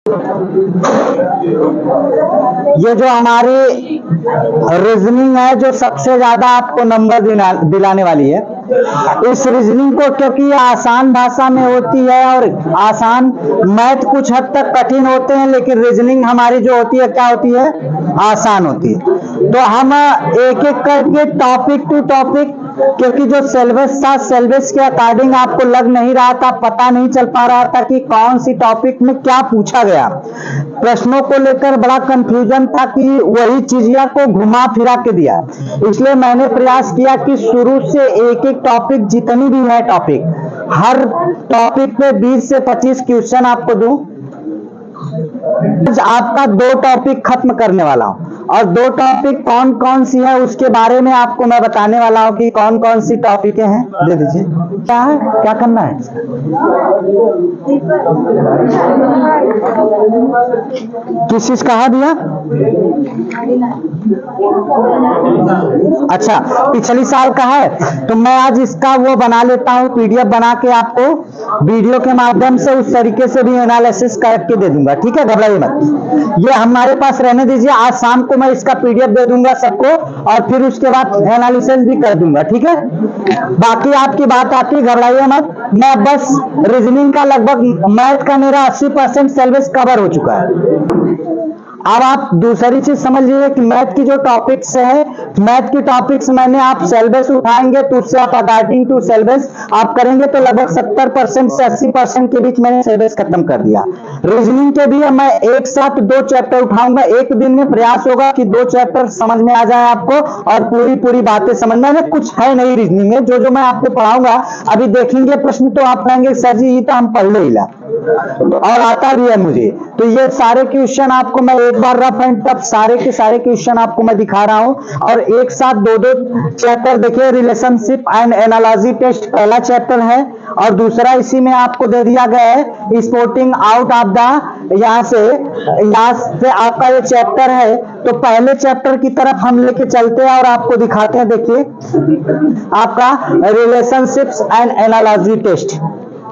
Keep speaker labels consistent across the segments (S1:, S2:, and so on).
S1: ये जो हमारी रीजनिंग है जो सबसे ज्यादा आपको नंबर दिलाने वाली है, इस रीजनिंग को क्योंकि ये आसान भाषा में होती है और आसान, मैथ कुछ हद तक कठिन होते हैं लेकिन रीजनिंग हमारी जो होती है क्या होती है, आसान होती है। तो हम एक एक करके टॉपिक टू टॉपिक, क्योंकि जो सिलेबस था सिलेबस के अकॉर्डिंग आपको लग नहीं रहा था, पता नहीं चल पा रहा था कि कौन सी टॉपिक में क्या पूछा गया, प्रश्नों को लेकर बड़ा कंफ्यूजन था कि वही चीजिया को घुमा फिरा के दिया। इसलिए मैंने प्रयास किया कि शुरू से एक एक टॉपिक, जितनी भी है टॉपिक, हर टॉपिक पे 20 से 25 क्वेश्चन आपको दूं। आपका 2 टॉपिक खत्म करने वाला हूं और 2 टॉपिक कौन कौन सी है उसके बारे में आपको मैं बताने वाला हूं कि कौन कौन सी टॉपिक हैं। दे दीजिए, क्या है, क्या करना है, किस चीज कहा दिया? अच्छा, पिछली साल का है तो मैं आज इसका वो बना लेता हूं, पीडीएफ बना के आपको वीडियो के माध्यम से उस तरीके से भी एनालिसिस करके दे दूंगा। ठीक है, घबराइए मत, ये हमारे पास रहने दीजिए। आज शाम को मैं इसका पीडीएफ दे दूंगा सबको और फिर उसके बाद एनालिसिस भी कर दूंगा। ठीक है, बाकी आपकी बात आती, घबराइए मत। मैं बस रीजनिंग का लगभग, मैथ का मेरा 80% सिलेबस कवर हो चुका है। अब आप दूसरी चीज समझिए कि मैथ की जो टॉपिक्स है, मैथ की टॉपिक्स मैंने, आप सिलेबस उठाएंगे तो उससे आप अकॉर्डिंग टू सिलेबस आप करेंगे तो लगभग 70% से 80% के बीच मैंने सिलेबस खत्म कर दिया। रीजनिंग के भी मैं एक साथ 2 चैप्टर उठाऊंगा, एक दिन में प्रयास होगा कि 2 चैप्टर समझ में आ जाए आपको और पूरी बातें समझना में कुछ है नहीं रीजनिंग में। जो मैं आपको पढ़ाऊंगा अभी देखेंगे प्रश्न तो आप कहेंगे सर जी ये तो हम पढ़ ले ही ला और आता भी है मुझे। तो ये सारे क्वेश्चन आपको मैं एक बार रफ एंड टफ सारे के सारे क्वेश्चन आपको मैं दिखा रहा हूं और एक साथ 2 चैप्टर देखिए। रिलेशनशिप एंड एनालॉजी टेस्ट पहला चैप्टर है और दूसरा इसी में आपको दे दिया गया है स्पोर्टिंग आउट ऑफ द, यहाँ से आपका ये चैप्टर है। तो पहले चैप्टर की तरफ हम लेके चलते हैं और आपको दिखाते हैं। देखिए आपका रिलेशनशिप्स एंड एनालॉजी टेस्ट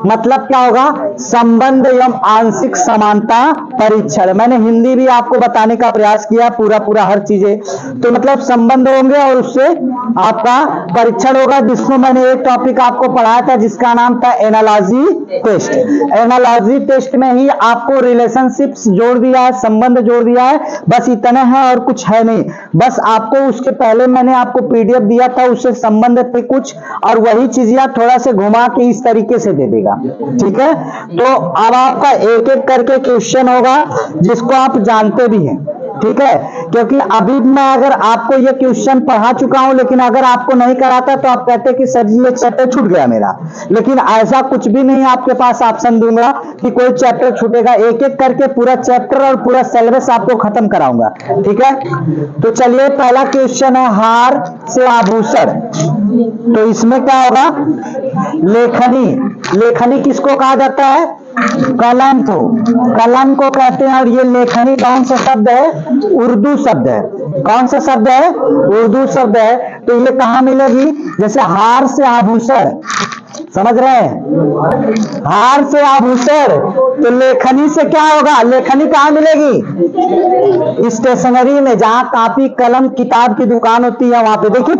S1: मतलब क्या होगा, संबंध एवं आंशिक समानता परीक्षण। मैंने हिंदी भी आपको बताने का प्रयास किया, पूरा हर चीजें। तो मतलब संबंध होंगे और उससे आपका परीक्षण होगा, जिसको मैंने एक टॉपिक आपको पढ़ाया था जिसका नाम था एनालॉजी टेस्ट। एनालॉजी टेस्ट में ही आपको रिलेशनशिप्स जोड़ दिया है, संबंध जोड़ दिया है, बस इतना है और कुछ है नहीं। बस आपको उसके पहले मैंने आपको पीडीएफ दिया था, उससे संबंध थे कुछ और वही चीजें थोड़ा से घुमा के इस तरीके से दे देगा। ठीक है, तो अब आपका एक एक करके क्वेश्चन होगा जिसको आप जानते भी हैं। ठीक है, क्योंकि अभी मैं अगर आपको ये क्वेश्चन पढ़ा चुका हूं लेकिन अगर आपको नहीं कराता तो आप कहते कि सर जी ये चैप्टर छूट गया मेरा, लेकिन ऐसा कुछ भी नहीं, आपके पास ऑप्शन दूंगा कि कोई चैप्टर छूटेगा। एक एक करके पूरा चैप्टर और पूरा सिलेबस आपको खत्म कराऊंगा। ठीक है, तो चलिए पहला क्वेश्चन है हार से आभूषण। तो इसमें क्या होगा, लेखनी। लेखनी किसको कहा जाता है, कलम को, कलम को कहते हैं। और ये लेखनी कौन सा शब्द है, उर्दू शब्द है। कौन सा शब्द है, उर्दू शब्द है। तो ये कहां मिलेगी, जैसे हार से आभूषण, समझ रहे हैं, हार से आभूषण। तो लेखनी से क्या होगा, लेखनी कहां मिलेगी, स्टेशनरी में, जहां कापी कलम किताब की दुकान होती है वहां पे। देखिए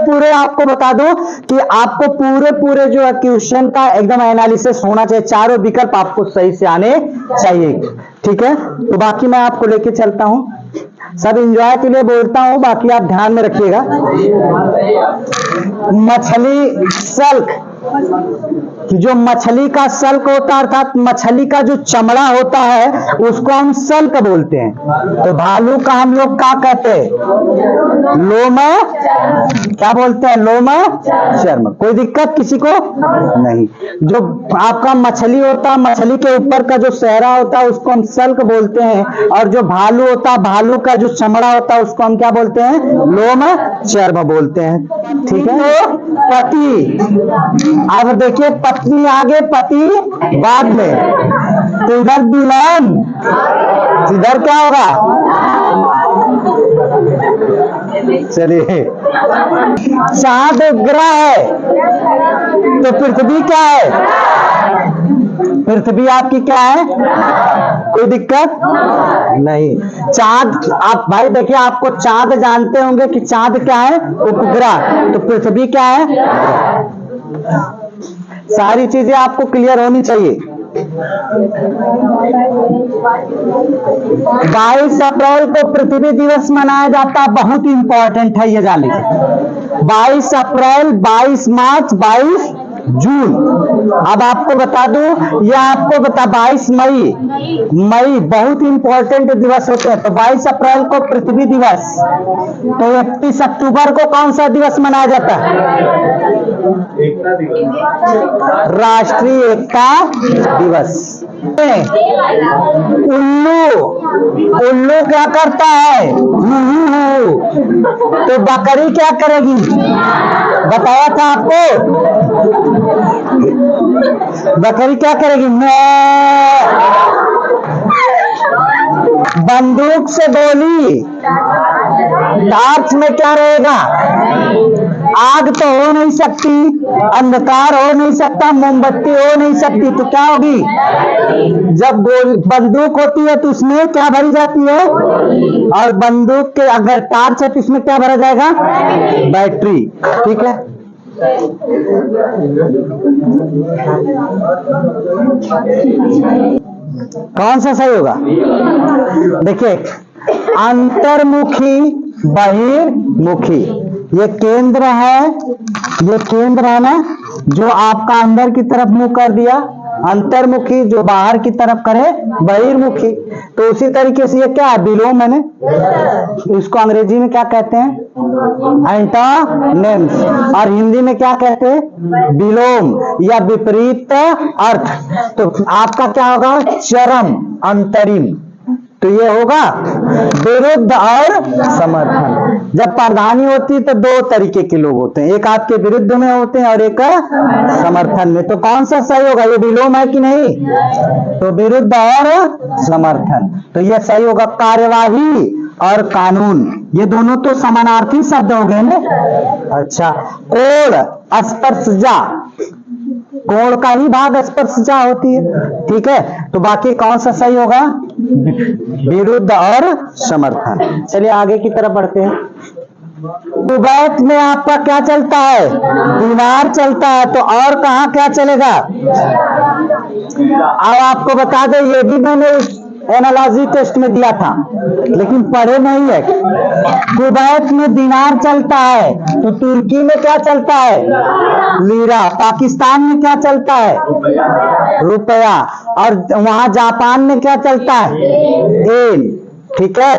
S1: पूरे आपको बता दो कि आपको पूरे जो है क्वेश्चन का एकदम एनालिसिस होना चाहिए, चारों विकल्प आपको सही से आने चाहिए। ठीक है, तो बाकी मैं आपको लेके चलता हूं, सब एंजॉय के लिए बोलता हूं, बाकी आप ध्यान में रखिएगा। मछली सल्क, जो मछली का सल्क होता है अर्थात मछली का जो चमड़ा होता है उसको हम सल्क बोलते हैं। तो भालू का हम लोग क्या कहते हैं, लोम, क्या बोलते हैं, लोम चर्म। कोई दिक्कत किसी को नहीं। जो आपका मछली होता है, मछली के ऊपर का जो सहरा होता है उसको हम सल्क बोलते हैं, और जो भालू होता है, भालू का जो चमड़ा होता है उसको हम क्या बोलते हैं, लोम चर्म बोलते हैं। ठीक है, तो पति, अब देखिए पत्नी आगे पति बाद में, तो इधर दुल्हन, इधर क्या होगा, चलिए चांद ग्रह है तो पृथ्वी क्या है, पृथ्वी आपकी क्या है? कोई दिक्कत नहीं। चांद, आप भाई देखिए, आपको चांद जानते होंगे कि चांद क्या है? उपग्रह। तो पृथ्वी क्या है? सारी चीजें आपको क्लियर होनी चाहिए। 22 अप्रैल को पृथ्वी दिवस मनाया जाता है, बहुत इंपॉर्टेंट है ये जान लीजिए। 22 अप्रैल, 22 मार्च, 22 जून। अब आपको बता दूं, या आपको बता 22 मई बहुत इंपॉर्टेंट दिवस होते हैं। तो 22 अप्रैल को पृथ्वी दिवस। तो 31 अक्टूबर को कौन सा दिवस मनाया जाता है? राष्ट्रीय एकता दिवस। उल्लू क्या करता है? तो बकरी क्या करेगी? बताया था आपको। बकरी क्या करेगी? बंदूक से गोली, टार्च में क्या रहेगा? आग तो हो नहीं सकती, अंधकार हो नहीं सकता, मोमबत्ती हो नहीं सकती, तो क्या होगी? जब बंदूक होती है तो उसमें क्या भरी जाती है? और बंदूक के अगर टार्च है तो उसमें क्या भरा जाएगा? बैटरी। ठीक है। कौन सा सही होगा? देखिए, अंतर्मुखी, बहिर्मुखी, ये केंद्र है, ये केंद्र है ना, जो आपका अंदर की तरफ मुंह कर दिया। अंतर्मुखी जो बाहर की तरफ करे, बहिर्मुखी। तो उसी तरीके से ये क्या है? विलोम है ना, इसको अंग्रेजी में क्या कहते हैं? एंटोनिम्स। और हिंदी में क्या कहते हैं? विलोम या विपरीत अर्थ। तो आपका क्या होगा? चरम, अंतरिम। तो ये होगा विरुद्ध और समर्थन। जब प्रधानी होती है तो दो तरीके के लोग होते हैं, एक आपके विरुद्ध में होते हैं और एक समर्थन में। तो कौन सा सही होगा? ये विलोम है कि नहीं? तो विरुद्ध और समर्थन। तो ये सही होगा। कार्यवाही और कानून, ये दोनों तो समानार्थी शब्द हो गए ना। अच्छा, कोण, स्पर्शजा, कोण का ही भाग स्पर्शजा होती है। ठीक है। तो बाकी कौन सा सही होगा? विरुद्ध और समर्थन। चलिए आगे की तरफ बढ़ते हैं। कुवैत में आपका क्या चलता है? दिनार चलता है। तो और कहाँ क्या चलेगा? अब आपको बता दें, ये भी मैंने एनालॉजी टेस्ट में दिया था लेकिन पढ़े नहीं है। कुवैत में दिनार चलता है, तो तुर्की में क्या चलता है? लीरा। पाकिस्तान में क्या चलता है? रुपया। और वहां जापान में क्या चलता है? येन। ठीक है।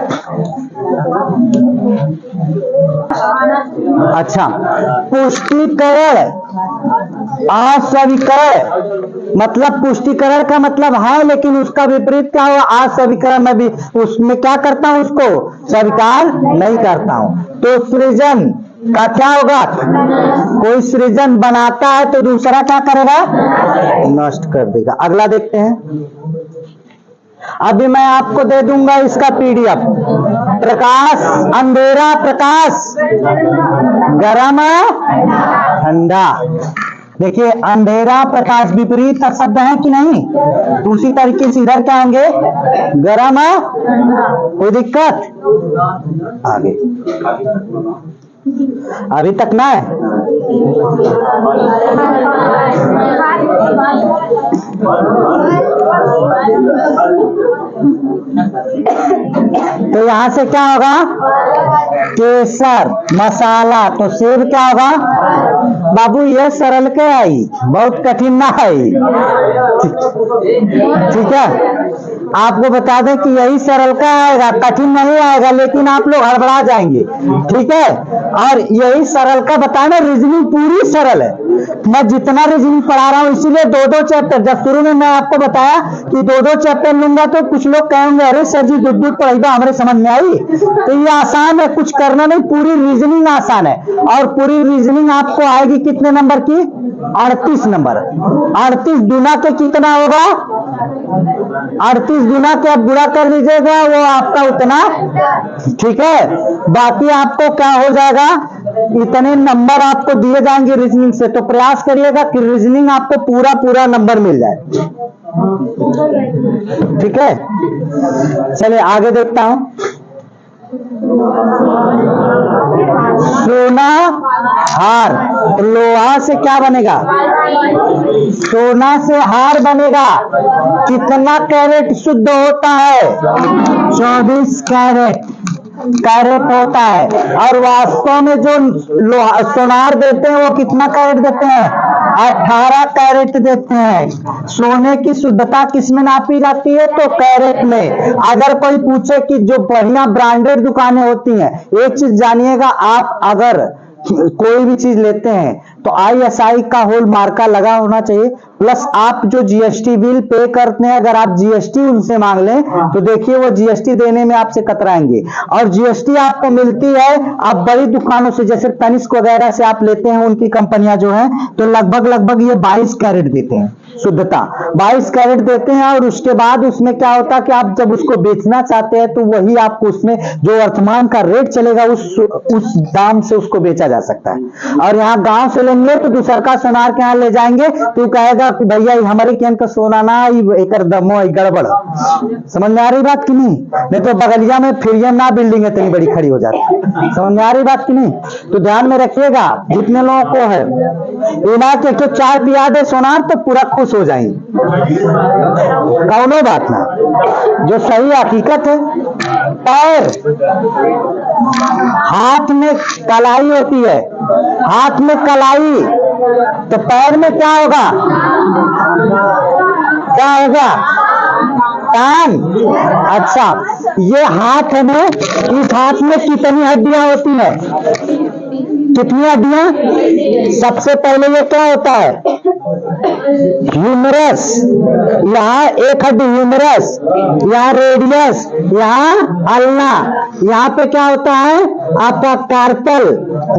S1: अच्छा, पुष्टिकरण, अस्वीकरण, मतलब पुष्टिकरण का मतलब है लेकिन उसका विपरीत क्या हुआ? अस्वीकरण। में भी उसमें क्या करता हूं? उसको स्वीकार नहीं करता हूं। तो सृजन का क्या होगा? कोई सृजन बनाता है तो दूसरा क्या करेगा? नष्ट कर देगा। अगला देखते हैं। अभी मैं आपको दे दूंगा इसका पीडीएफ। प्रकाश, अंधेरा, प्रकाश, गरम, ठंडा। देखिए, अंधेरा, प्रकाश विपरीत शब्द है कि नहीं? तो उसी तरीके से इधर क्या होंगे? गरम। कोई दिक्कत? आगे अभी तक ना है? तो यहां से क्या होगा? केसर, मसाला। तो सेब क्या होगा? बाबू ये सरल के आई, बहुत कठिन ना आई। ठीक है। आपको बता दें कि यही सरल का आएगा, कठिन नहीं आएगा, लेकिन आप लोग हड़बड़ा जाएंगे। ठीक है। और यही सरल का बताना, रीजनिंग पूरी सरल है। मैं जितना रीजनिंग पढ़ा रहा हूँ, इसीलिए दो दो चैप्टर, जब शुरू में मैं आपको बताया कि दो दो चैप्टर लूंगा तो कुछ लोग कहेंगे अरे सर जी दूध दूध पढ़ाई हमारे समझ में आई। तो ये आसान है, कुछ करना नहीं, पूरी रीजनिंग आसान है। और पूरी रीजनिंग आपको आएगी कितने नंबर की? 38 नंबर। 38 गुना के कितना होगा? 38 जिस गुना के आप गुणा कर लीजिएगा वो आपका उतना, ठीक है। बाकी आपको क्या हो जाएगा, इतने नंबर आपको दिए जाएंगे रीजनिंग से, तो प्रयास करिएगा कि रीजनिंग आपको पूरा पूरा नंबर मिल जाए, ठीक है। चलिए आगे देखता हूं। सोना हार, तो लोहा से क्या बनेगा, सोना से हार बनेगा। कितना कैरेट शुद्ध होता है, 24 कैरेट होता है। और वास्तव में जो लोहा सोनार देते हैं वो कितना कैरेट देते हैं, 18 कैरेट देते हैं। सोने की शुद्धता किसमें नापी जाती है, तो कैरेट में। अगर कोई पूछे कि जो बढ़िया ब्रांडेड दुकानें होती हैं, एक चीज जानिएगा, आप अगर कोई भी चीज लेते हैं तो ISI का होल मार्का लगा होना चाहिए, प्लस आप जो GST बिल पे करते हैं, अगर आप GST उनसे मांग लें तो देखिए वो GST देने में आपसे कतराएंगे। और GST आपको मिलती है आप बड़ी दुकानों से, जैसे तनिष्क वगैरह से आप लेते हैं, उनकी कंपनियां जो है, तो लगभग ये 22 कैरेट देते हैं शुद्धता, 22 कैरेट देते हैं। और उसके बाद उसमें क्या होता है कि आप जब उसको बेचना चाहते हैं तो वही आपको उसमें जो वर्तमान का रेट चलेगा उस दाम से उसको बेचा जा सकता है। और यहाँ गांव से लेंगे तो दूसर का सोनार के यहाँ ले जाएंगे तो कहेगा कि भैया हमारे केन का सोना ना एक दमो गड़बड़, समझ में आ रही बात कि नहीं तो बगलिया में फिर ना बिल्डिंग इतनी बड़ी खड़ी हो जाती, समझ में आ रही बात कि नहीं। तो ध्यान में रखिएगा, जितने लोगों को है इना के चाय पिया दे सोनार तो पूरा खुश हो जाएंगे, कौनो बात ना, जो सही हकीकत है। पैर, हाथ में कलाई होती है, हाथ में कलाई, तो पैर में क्या होगा, कान। अच्छा, ये हाथ में, इस हाथ में कितनी हड्डियां होती है, कितनी हड्डियां, सबसे पहले ये क्या होता है, ह्यूमरस, यहाँ एक हड्डी ह्यूमरस, यहाँ रेडियस, यहाँ अल्ना, यहाँ पे क्या होता है आपका कार्पल,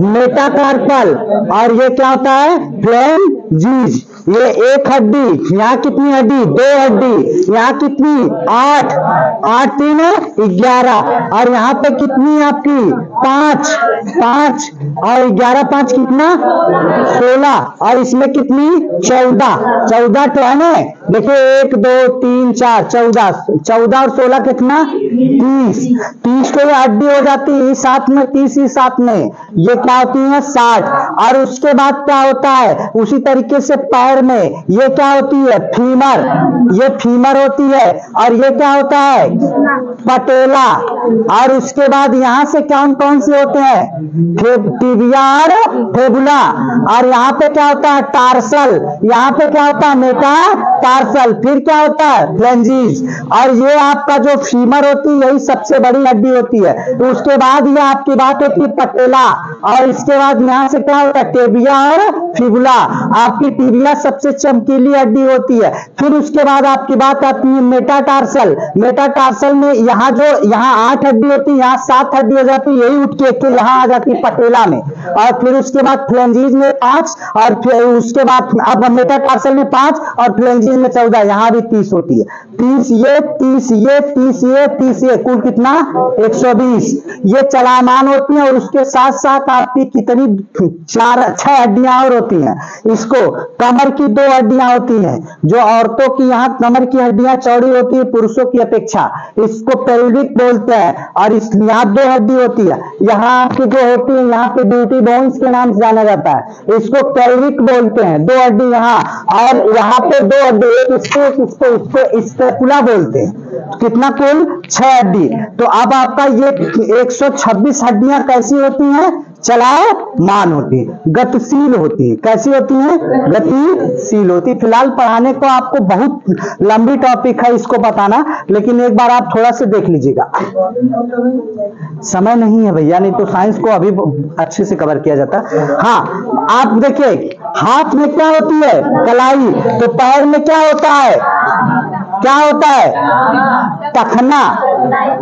S1: मेटाकार्पल, और ये क्या होता है फ्लैंजीज। ये एक हड्डी, यहाँ कितनी हड्डी, 2 हड्डी, यहाँ कितनी 8, 8 3 11, और यहाँ पे कितनी आपकी 5 और 11 5 कितना 16, और इसमें कितनी 14 तो है ना, देखिए 1 2 3 4 14 और 16 कितना 30 को ये हड्डी हो जाती है साथ में, 30 ही साथ में ये क्या होती है 60। और उसके बाद क्या होता है, उसी तरीके से पैर में ये क्या होती है फीमर, ये फीमर होती है, और ये क्या होता है पटेला। और उसके बाद यहाँ से कौन से होते हैं, टिबिया और फेबुला, और यहाँ पे क्या होता है टार्सल, यहाँ पे क्या होता है मेटा टार्सल, फिर क्या होता है फ्लेंजिस। और ये आपका जो फीमर होती है यही सबसे बड़ी हड्डी होती है। तो उसके बाद ये आपकी बात होती है पटेला, और इसके बाद यहाँ से क्या होता है टेबिया और फिबुला, आपकी टिबिया सबसे चमकीली हड्डी होती है। फिर उसके बाद आपकी बात आती है मेटाटार्सल, मेटाटार्सल में यहाँ 8 हड्डी होती है, यहाँ 7 हड्डी हो जाती है, यही उठ के यहाँ आ जाती है पटेला में। और फिर उसके बाद फ्लेंजिस में 5, और फिर उसके बाद अब मेटाटार्सल में 5 और फ्लेंजिस में 14, यहाँ भी 30 होती है। 30 ये कुल कितना 120 ये चलामान होती है। और उसके साथ साथ आपकी कितनी 4-6 हड्डियां और होती हैं। इसको कमर की 2 हड्डियां होती हैं, जो औरतों की यहाँ कमर की हड्डियां चौड़ी होती है पुरुषों की अपेक्षा, इसको पेल्विक बोलते हैं। और इस यहाँ 2 हड्डी होती है, यहाँ की जो होती है यहाँ पे ब्यूटी बोन्स के नाम से जाना जाता है, इसको पेल्विक बोलते हैं। 2 हड्डी यहाँ, और यहाँ पे 2 हड्डी, इसको स्टेपुला बोलते हैं। कितना कुल 6 हड्डी। तो अब आपका ये 126 हड्डियां कैसी होती हैं, चलायमान होती है, गतिशील होती है। कैसी होती है, गतिशील होती है। फिलहाल पढ़ाने को आपको बहुत लंबी टॉपिक है इसको बताना, लेकिन एक बार आप थोड़ा सा देख लीजिएगा, समय नहीं है भैया, नहीं तो साइंस को अभी अच्छे से कवर किया जाता। हाँ आप देखिए, हाथ में क्या होती है कलाई, तो पैर में क्या होता है,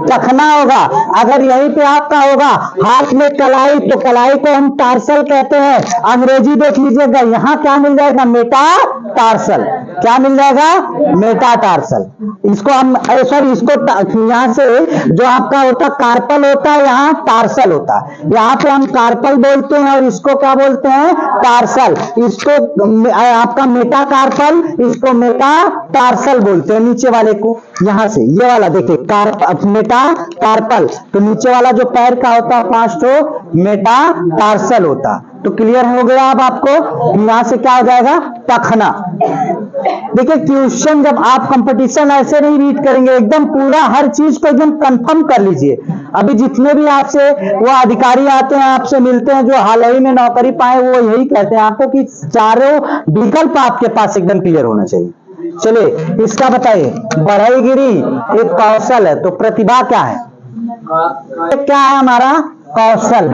S1: टखना होगा। अगर यहीं पे आपका होगा हाथ में कलाई, तो कलाई को हम टार्सल कहते हैं। अंग्रेजी देख लीजिएगा, यहाँ क्या मिल जाएगा मेटाटार्सल, क्या मिल जाएगा? मेटाटार्सल। इसको हम सॉरी इसको यहाँ से जो आपका होता कार्पल होता है, यहाँ टार्सल होता है। यहाँ पे हम कार्पल बोलते हैं और इसको क्या बोलते हैं? टार्सल। इसको आपका मेटाकार्पल, इसको मेटाटार्सल बोलते हैं। नीचे वाले को यहाँ से ये वाला देखिए मेटाकार्पल, तो नीचे वाला जो पैर का होता है 5 तो मेटाटार्सल होता। तो क्लियर हो गया अब आपको? यहां से क्या हो जाएगा? टखना। देखिए क्वेश्चन जब आप कंपटीशन ऐसे नहीं रीड करेंगे, एकदम पूरा हर चीज को एकदम कंफर्म कर लीजिए। अभी जितने भी आपसे वो अधिकारी आते हैं, आपसे मिलते हैं, जो हाल ही में नौकरी पाए, वो यही कहते हैं आपको कि चारों विकल्प आपके पास एकदम क्लियर होना चाहिए। चलिए इसका बताइए। बढ़ईगिरी एक कौशल है, तो प्रतिभा क्या है? क्या है हमारा? कौशल।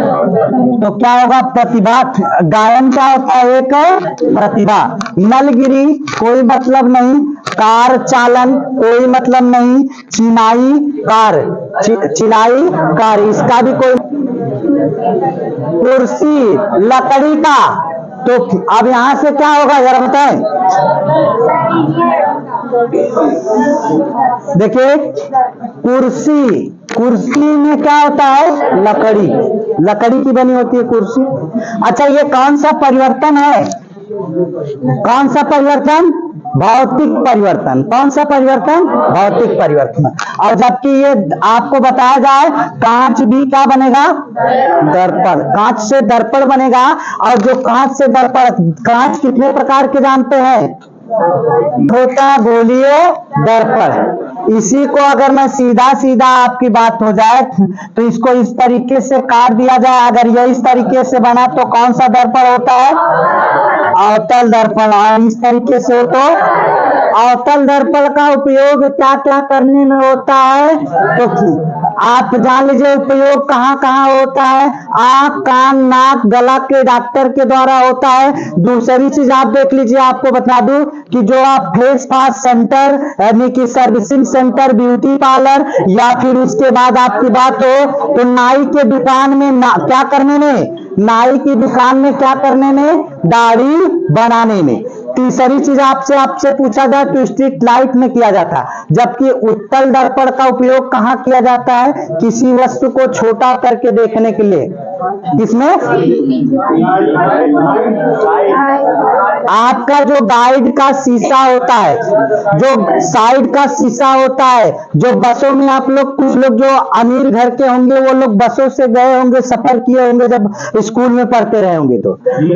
S1: तो क्या होगा? प्रतिभा। गायन क्या होता है? एक प्रतिभा। नलगिरी कोई मतलब नहीं। कार चालन कोई मतलब नहीं। चिनाई कार, चिनाई कार, इसका भी कोई। कुर्सी लकड़ी का, तो अब यहां से क्या होगा जरा बताएं? देखिए कुर्सी, कुर्सी में क्या होता है? लकड़ी, लकड़ी की बनी होती है कुर्सी। अच्छा ये कौन सा परिवर्तन है? कौन सा परिवर्तन? भौतिक परिवर्तन। कौन सा परिवर्तन? भौतिक परिवर्तन। और जबकि ये आपको बताया जाए कांच भी क्या बनेगा? दर्पण। कांच से दर्पण बनेगा। और जो कांच से दर्पण, कांच कितने प्रकार के जानते हैं? छोटा गोलीय दर्पण। इसी को अगर मैं सीधा सीधा आपकी बात हो जाए तो इसको इस तरीके से काट दिया जाए, अगर ये इस तरीके से बना तो कौन सा दर्पण होता है? अवतल दर्पण। और इस तरीके से हो तो अवतल दर्पण का उपयोग क्या क्या करने में होता है? तो आप जान लीजिए उपयोग कहाँ कहाँ होता है। आंख कान नाक गला के डॉक्टर के द्वारा होता है। दूसरी चीज आप देख लीजिए, आपको बता दूं कि जो आप फेस वॉश सेंटर यानी कि सर्विसिंग सेंटर, ब्यूटी पार्लर, या फिर उसके बाद आपकी बात हो तो नाई के दुकान में क्या करने में? नाई की दुकान में क्या करने में? दाढ़ी बनाने में। तीसरी चीज आपसे पूछा जाए तो स्ट्रीट लाइट में किया जाता है। जबकि उत्तल दर्पण का उपयोग कहाँ किया जाता है? किसी वस्तु को छोटा करके देखने के लिए। किसमें? आपका जो गाइड का शीशा होता है, जो साइड का शीशा होता है, जो बसों में आप लोग, कुछ लोग जो अमीर घर के होंगे वो लोग बसों से गए होंगे, सफर किए होंगे जब स्कूल में पढ़ते रहे होंगे, तो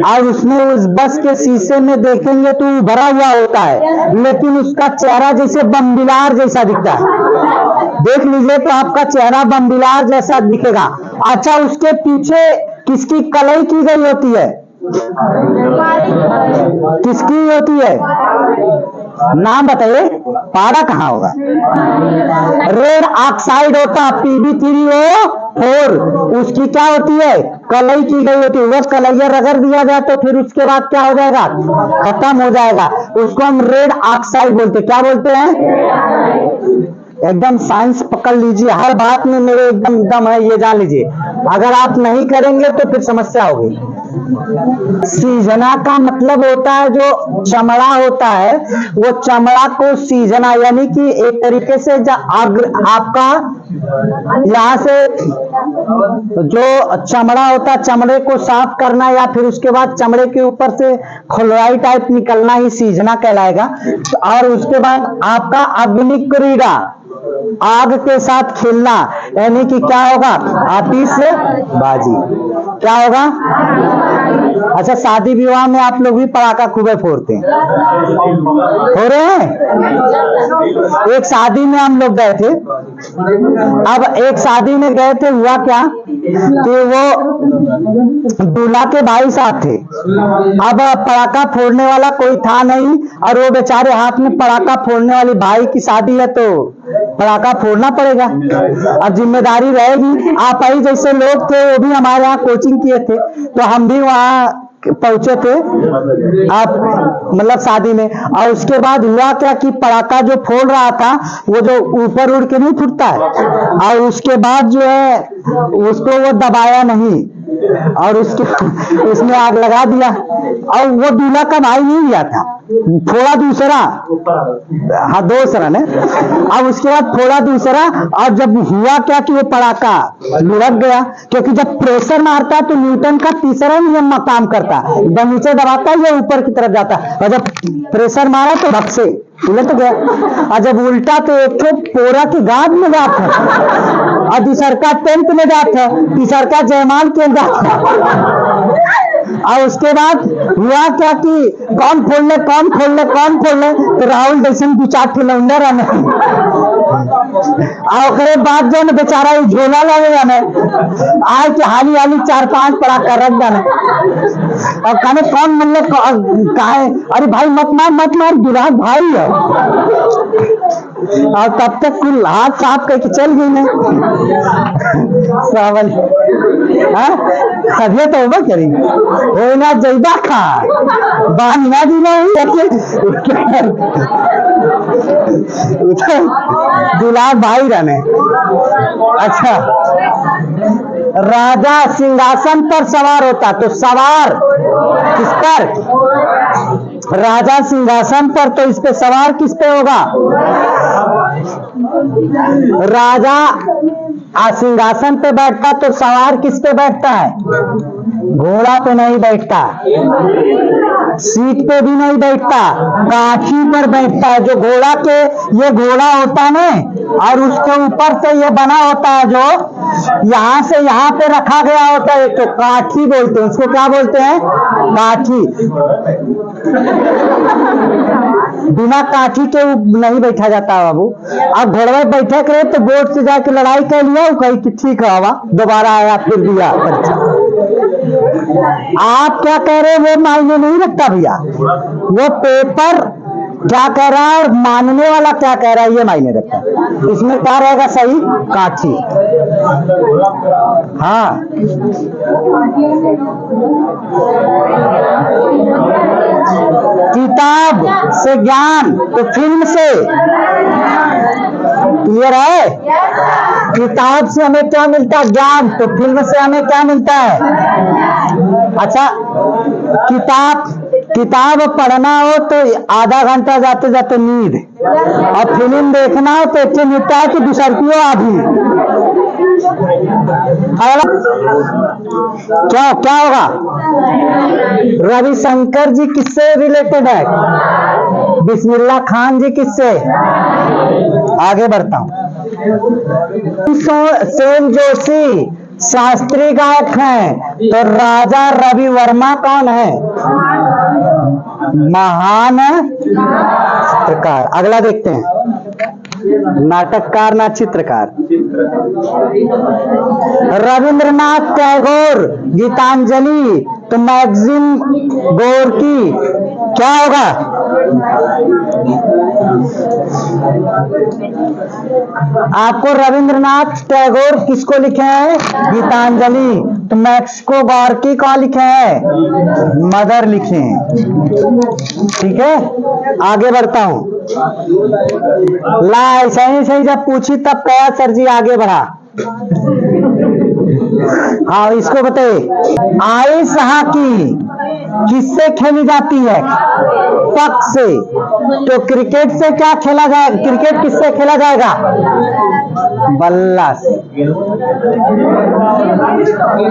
S1: और उसमें उस बस के शीशे में देखेंगे तो भरा हुआ होता है, लेकिन उसका चेहरा जैसे बम्बिलार जैसा दिखता है। देख लीजिए तो आपका चेहरा बम्बिलार जैसा दिखेगा। अच्छा उसके पीछे किसकी कलई की गई होती है? किसकी होती है? नाम बताइए। पारा कहाँ होगा? रेड ऑक्साइड होता, PbO4, उसकी क्या होती है? कलई की गई होती है। वो कलैया रगड़ दिया जाए तो फिर उसके बाद क्या हो जाएगा? खत्म हो जाएगा। उसको हम रेड ऑक्साइड बोलते। क्या बोलते हैं? एकदम साइंस पकड़ लीजिए, हर बात में मेरे एकदम दम है, ये जान लीजिए। अगर आप नहीं करेंगे तो फिर समस्या होगी। सीजना का मतलब होता है जो चमड़ा होता है, वो चमड़ा को सीजना, यानी कि एक तरीके से आपका यहाँ से जो चमड़ा होता है चमड़े को साफ करना, या फिर उसके बाद चमड़े के ऊपर से खलवाई टाइप निकलना ही सीजना कहलाएगा। और उसके बाद आपका अग्निक्रीड़ा, आग के साथ खेलना, यानी कि क्या होगा? आतिशबाजी। क्या होगा? अच्छा शादी विवाह में आप लोग भी पटाखा खूबे फोड़ते हैं, हो रहे हैं? एक शादी में हम लोग गए थे। अब एक शादी में गए थे, हुआ क्या कि वो दूल्हा के भाई साहब थे। अब पटाखा फोड़ने वाला कोई था नहीं, और वो बेचारे हाथ में पटाखा फोड़ने वाली, भाई की शादी है तो पटाखा फोड़ना पड़ेगा, अब जिम्मेदारी रहेगी। आप ही जैसे लोग थे, वो भी हमारे यहाँ कोचिंग किए थे, तो हम भी वहाँ पहुंचे थे आप मतलब शादी में। और उसके बाद हुआ क्या कि पटाखा जो फोड़ रहा था वो जो ऊपर उड़ के नहीं फूटता है, और उसके बाद जो है उसको वो दबाया नहीं, और उसने आग लगा दिया। और वो दूल्हा का भाई नहीं लिया था, थोड़ा दूसरा, हाँ दूसरा ने। अब उसके बाद थोड़ा दूसरा, और जब हुआ क्या कि वो पड़ाका लुढ़क गया, क्योंकि जब प्रेशर मारता है तो न्यूटन का तीसरा नियम काम करता है, जब नीचे दबाता है ये ऊपर की तरफ जाता है, और जब प्रेशर मारा तो धक से उलट गया। और जब उल्टा तो एक तो पोरा की गाद में जात है, और दूसर का टेंट में जात है, तीसर का जयमाल के जात है। और उसके बाद हुआ क्या कि कौन खोल ले, तो राहुल जैसन दू चार लौंडा रहने, और बाद जो न बेचारा झोला लगे जाने, आज के हाली हाली 4-5 पड़ा कर रख जाने। और कहने कौन मन ले कहे, अरे भाई मत मार दुराग भाई है। और तब तक कुल हाथ साफ करके चल गई ने सावन। सभ्य तो होगा करी हो ना जैबा खा बान ना दी दुलार भाई रहने। अच्छा, राजा सिंहासन पर सवार होता तो सवार किस पर? राजा सिंहासन पर, तो इस पे सवार किस पे होगा? राजा सिंहासन पे बैठता तो सवार किस पे बैठता है? घोड़ा पे नहीं बैठता, सीट पे भी नहीं बैठता, काठी पर बैठता है। जो घोड़ा के ये घोड़ा होता है ना, और उसके ऊपर से ये बना होता है, जो यहाँ से यहाँ पे रखा गया होता है, तो काठी बोलते हैं उसको। क्या बोलते हैं? काठी। बिना काठी के नहीं बैठा जाता बाबू। अब घोड़े बैठे करे तो बोर्ड से जाके लड़ाई कर लिया, कही कि ठीक है दोबारा आया फिर दिया। आप क्या कह रहे हैं वो मायने नहीं रखता भैया, वो पेपर क्या कह रहा है और मानने वाला क्या कह रहा है ये मायने रखता है। इसमें क्या रहेगा सही? काठी। हाँ, किताब से ज्ञान तो फिल्म से क्लियर है। किताब से हमें क्या मिलता है? ज्ञान। तो फिल्म से हमें क्या मिलता है? अच्छा, किताब पढ़ना हो तो आधा घंटा जाते जाते नींद, और फिल्म देखना हो तो इतने निपटा है कि दूसरी आधी। क्या होगा? रविशंकर जी किससे रिलेटेड है? बिस्मिल्लाह खान जी किससे? आगे बढ़ता हूं। सेन जोशी शास्त्रीय गायक हैं, तो राजा रवि वर्मा कौन है? महान चित्रकार। अगला देखते हैं, नाटककार ना चित्रकार। रविंद्रनाथ टैगोर गीतांजलि, तो मैगजीन गोरकी क्या होगा? आपको रविंद्रनाथ टैगोर किसको लिखे हैं? गीतांजलि। तो मैक्सिको गोरकी को लिखे हैं? मदर लिखे हैं। ठीक है, आगे बढ़ता हूं। ला सही जब पूछी तब कहा सर जी आगे बढ़ा। हाँ, इसको बताइए, आइस हॉकी किससे खेली जाती है? पक से। तो क्रिकेट से क्या खेला जाएगा? क्रिकेट किससे खेला जाएगा? बल्ला से।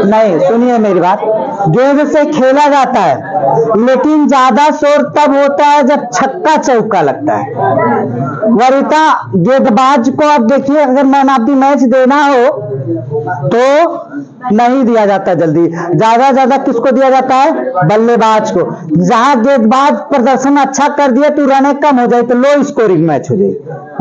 S1: नहीं, सुनिए मेरी बात, गेंद से खेला जाता है, लेकिन ज्यादा शोर तब होता है जब छक्का चौका लगता है। वरिता गेंदबाज को आप देखिए, अगर मैन ऑफ द मैच देना हो तो नहीं दिया जाता जल्दी, ज्यादा किसको दिया जाता है? बल्लेबाज को। जहां गेंदबाज प्रदर्शन अच्छा कर दिया तो रन कम हो जाए तो लो स्कोरिंग मैच हो जाए,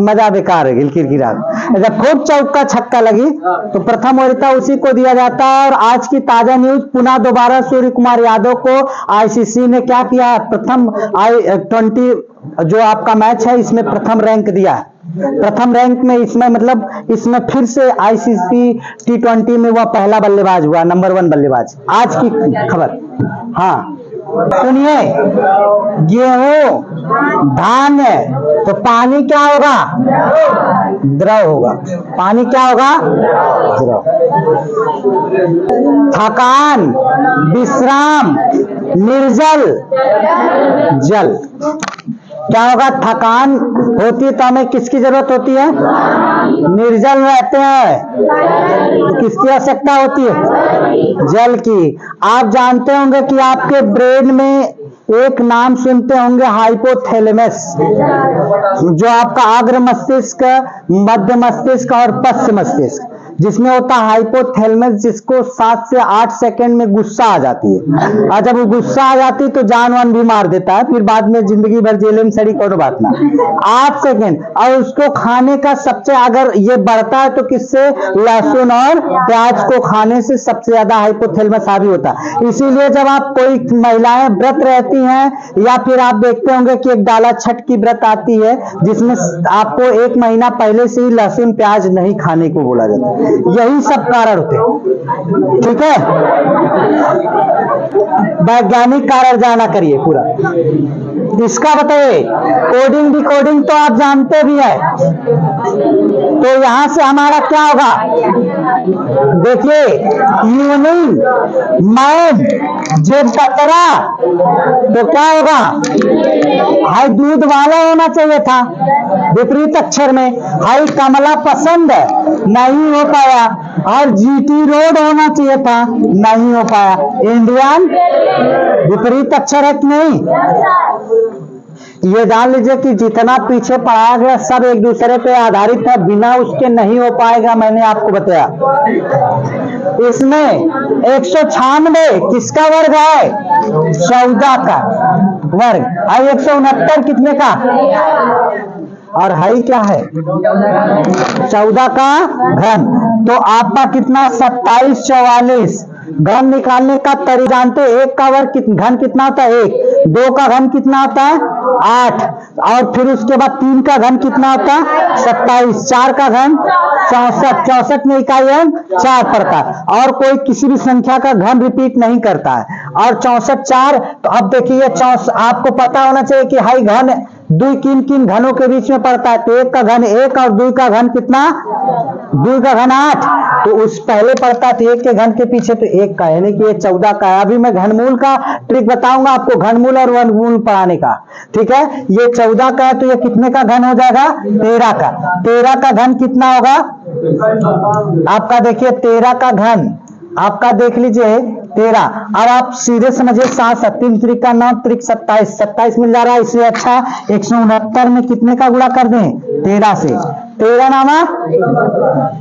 S1: मजा बेकार है, गिरगिरा। जब खूब चौका छक्का लगी तो प्रथम वरीयता उसी को दिया जाता है। और आज की ताजा न्यूज, पुनः दोबारा सूर्य कुमार यादव को आईसीसी ने क्या किया? प्रथम I20 जो आपका मैच है इसमें प्रथम रैंक दिया है। प्रथम रैंक में इसमें मतलब इसमें फिर से आईसीसी T20 में वह पहला बल्लेबाज हुआ, नंबर 1 बल्लेबाज। आज की खबर। हाँ, सुनिए, गेहूं धान्य, तो पानी क्या होगा? द्रव होगा। पानी क्या होगा? द्रव। थकान, विश्राम, निर्जल, जल। क्या होगा? थकान होती है तो हमें किसकी जरूरत होती है? निर्जल रहते हैं तो किसकी आवश्यकता होती है? जल की। आप जानते होंगे कि आपके ब्रेन में एक नाम सुनते होंगे, हाइपोथैलेमस, जो आपका अग्र मस्तिष्क, मध्य मस्तिष्क और पश्च मस्तिष्क, जिसमें होता है हाइपोथैलेमस, जिसको 7 से 8 सेकंड में गुस्सा आ जाती है। और जब वो गुस्सा आ जाती है तो जान वान भी मार देता है, फिर बाद में जिंदगी भर जेल में सड़ी, कोई बात ना। 8 सेकंड। और उसको खाने का सबसे, अगर ये बढ़ता है तो किससे? लहसुन और प्याज को खाने से सबसे ज्यादा हाइपोथैलेमस हावी होता है। इसीलिए जब आप कोई महिलाएं व्रत रहती हैं, या फिर आप देखते होंगे कि एक डाला छठ की व्रत आती है, जिसमें आपको 1 महीना पहले से ही लहसुन प्याज नहीं खाने को बोला जाता है। यही सब कारण होते हैं। ठीक है, वैज्ञानिक कारण जाना करिए पूरा। इसका बताइए, कोडिंग डिकोडिंग तो आप जानते भी है, तो यहां से हमारा क्या होगा? देखिए, यूनिंग मैन जे बतरा, तो क्या होगा? हाई दूध वाला होना चाहिए था, विपरीत अक्षर में। हाई कमला पसंद नहीं हो पाया, और जीटी रोड होना चाहिए था, नहीं हो पाया। इंडियन विपरीत अक्षर है कि नहीं? ये जान लीजिए कि जितना पीछे पढ़ाया गया सब एक दूसरे पे आधारित है, बिना उसके नहीं हो पाएगा, मैंने आपको बताया। इसमें 196 किसका वर्ग है? 14 का वर्ग। और 169 कितने का? और हाई क्या है? 14 का घन। तो आपका कितना? 27, 44। घन निकालने का तरीका जानते? 1 का वर्ग घन कितना होता है? 1। 2 का घन कितना होता है? 8। और फिर उसके बाद 3 का घन कितना होता है? 27। 4 का घन 64। 64 में इकाई अंक 4 पड़ता है, और कोई किसी भी संख्या का घन रिपीट नहीं करता है। और 64 4। तो अब देखिए, आपको पता होना चाहिए कि हाई घन 2 किन किन घनों के बीच में पड़ता है। तो 1 का घन 1 और 2 का घन कितना? 2 का घन 8। तो उस पहले पड़ता है, तो 1 के घन के पीछे तो 1 का, यानी कि ये 14 का है। अभी मैं घनमूल का ट्रिक बताऊंगा आपको, घनमूल और वर्गमूल पढ़ाने का। ठीक है, ये 14 का है, तो ये कितने का घन हो जाएगा? 13 का। 13 का घन कितना होगा आपका? देखिए 13 का घन आपका देख लीजिए 13। और आप सीधे समझिए 7 3 त्रिक का 9 त्रिक 27, 27 मिल जा रहा है। इससे अच्छा 169 में कितने का गुणा कर दें? 13 से। 13 नामा